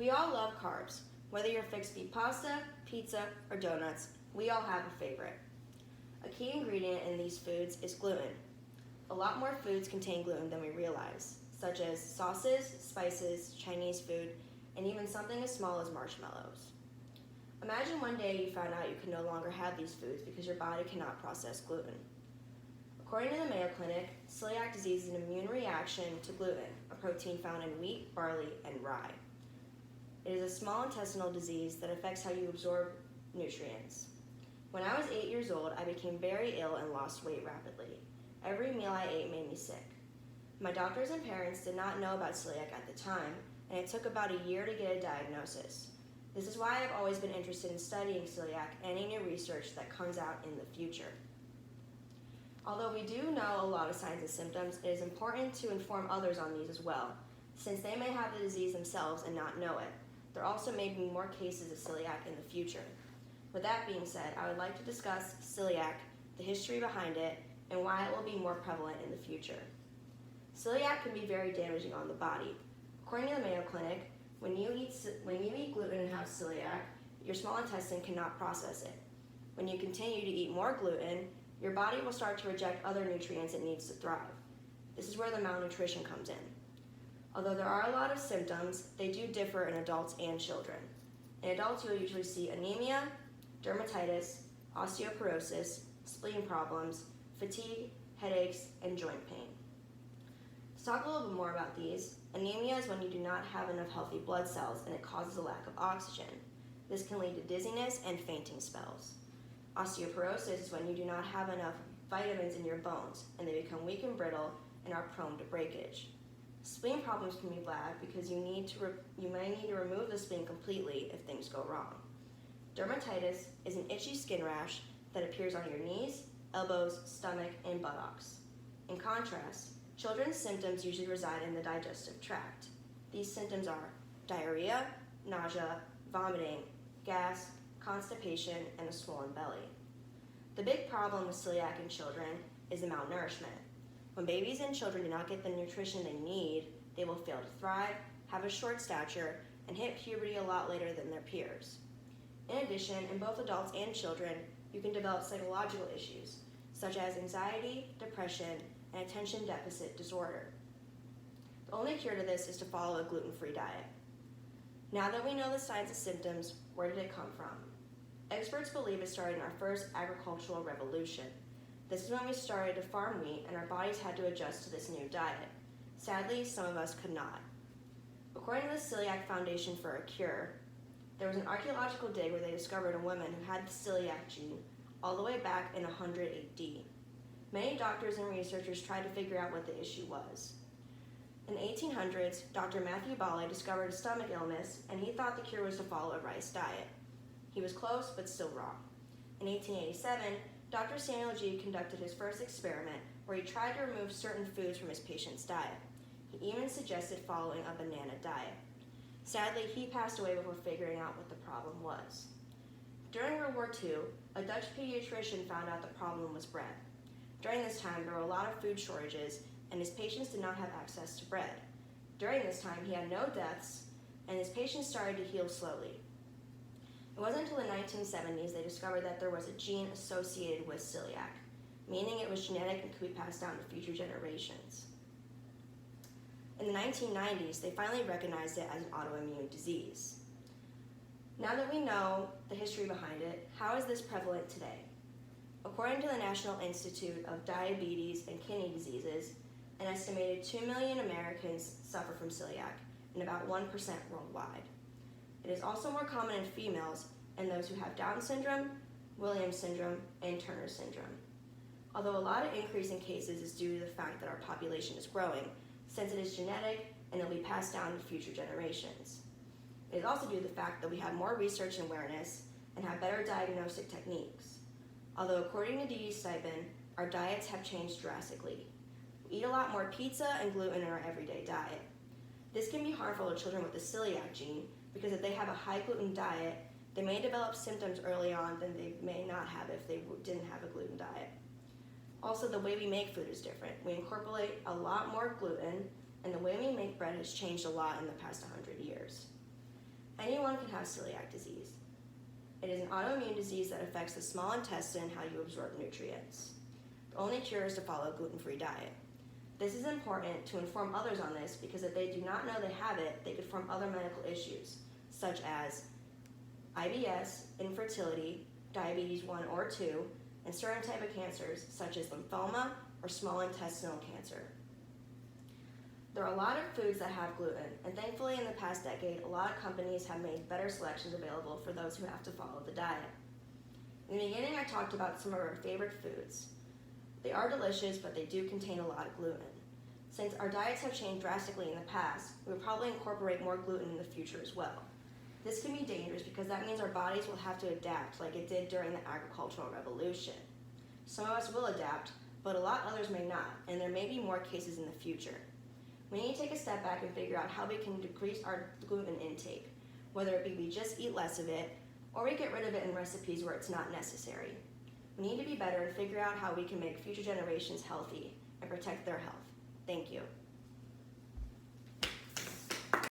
We all love carbs. Whether your fix be pasta, pizza, or donuts, we all have a favorite. A key ingredient in these foods is gluten. A lot more foods contain gluten than we realize, such as sauces, spices, Chinese food, and even something as small as marshmallows. Imagine one day you found out you could no longer have these foods because your body cannot process gluten. According to the Mayo Clinic, celiac disease is an immune reaction to gluten, a protein found in wheat, barley, and rye. It is a small intestinal disease that affects how you absorb nutrients. When I was 8 years old, I became very ill and lost weight rapidly. Every meal I ate made me sick. My doctors and parents did not know about celiac at the time, and it took about a year to get a diagnosis. This is why I've always been interested in studying celiac and any new research that comes out in the future. Although we do know a lot of signs and symptoms, it is important to inform others on these as well, since they may have the disease themselves and not know it. There also may be more cases of celiac in the future. With that being said, I would like to discuss celiac, the history behind it, and why it will be more prevalent in the future. Celiac can be very damaging on the body. According to the Mayo Clinic, when you eat gluten and have celiac, your small intestine cannot process it. When you continue to eat more gluten, your body will start to reject other nutrients it needs to thrive. This is where the malnutrition comes in. Although there are a lot of symptoms, they do differ in adults and children. In adults, you'll usually see anemia, dermatitis, osteoporosis, spleen problems, fatigue, headaches, and joint pain. To talk a little bit more about these, anemia is when you do not have enough healthy blood cells and it causes a lack of oxygen. This can lead to dizziness and fainting spells. Osteoporosis is when you do not have enough vitamins in your bones and they become weak and brittle and are prone to breakage. Spleen problems can be bad because you may need to remove the spleen completely if things go wrong. Dermatitis is an itchy skin rash that appears on your knees, elbows, stomach, and buttocks. In contrast, children's symptoms usually reside in the digestive tract. These symptoms are diarrhea, nausea, vomiting, gas, constipation, and a swollen belly. The big problem with celiac in children is the malnourishment. When babies and children do not get the nutrition they need, they will fail to thrive, have a short stature, and hit puberty a lot later than their peers. In addition, in both adults and children, you can develop psychological issues, such as anxiety, depression, and attention deficit disorder. The only cure to this is to follow a gluten-free diet. Now that we know the signs and symptoms, where did it come from? Experts believe it started in our first agricultural revolution. This is when we started to farm wheat and our bodies had to adjust to this new diet. Sadly, some of us could not. According to the Celiac Foundation for a Cure, there was an archaeological dig where they discovered a woman who had the celiac gene all the way back in 100 AD. Many doctors and researchers tried to figure out what the issue was. In the 1800s, Dr. Matthew Ballet discovered a stomach illness and he thought the cure was to follow a rice diet. He was close, but still wrong. In 1887, Dr. Samuel G. conducted his first experiment where he tried to remove certain foods from his patient's diet. He even suggested following a banana diet. Sadly, he passed away before figuring out what the problem was. During World War II, a Dutch pediatrician found out the problem was bread. During this time, there were a lot of food shortages, and his patients did not have access to bread. During this time, he had no deaths, and his patients started to heal slowly. It wasn't until the 1970s they discovered that there was a gene associated with celiac, meaning it was genetic and could be passed down to future generations. In the 1990s, they finally recognized it as an autoimmune disease. Now that we know the history behind it, how is this prevalent today? According to the National Institute of Diabetes and Kidney Diseases, an estimated 2 million Americans suffer from celiac, and about 1% worldwide. It is also more common in females and those who have Down syndrome, Williams syndrome, and Turner syndrome. Although a lot of increase in cases is due to the fact that our population is growing, since it is genetic and it will be passed down to future generations. It is also due to the fact that we have more research and awareness and have better diagnostic techniques. Although according to Dee Stipin, our diets have changed drastically. We eat a lot more pizza and gluten in our everyday diet. This can be harmful to children with the celiac gene because if they have a high gluten diet, they may develop symptoms early on than they may not have if they didn't have a gluten diet. Also, the way we make food is different. We incorporate a lot more gluten, and the way we make bread has changed a lot in the past 100 years. Anyone can have celiac disease. It is an autoimmune disease that affects the small intestine and how you absorb nutrients. The only cure is to follow a gluten-free diet. This is important to inform others on this because if they do not know they have it, they could form other medical issues, such as IBS, infertility, diabetes 1 or 2, and certain type of cancers, such as lymphoma or small intestinal cancer. There are a lot of foods that have gluten, and thankfully in the past decade, a lot of companies have made better selections available for those who have to follow the diet. In the beginning, I talked about some of our favorite foods. They are delicious, but they do contain a lot of gluten. Since our diets have changed drastically in the past, we will probably incorporate more gluten in the future as well. This can be dangerous because that means our bodies will have to adapt like it did during the agricultural revolution. Some of us will adapt, but a lot others may not, and there may be more cases in the future. We need to take a step back and figure out how we can decrease our gluten intake, whether it be we just eat less of it, or we get rid of it in recipes where it's not necessary. We need to be better and figure out how we can make future generations healthy and protect their health. Thank you.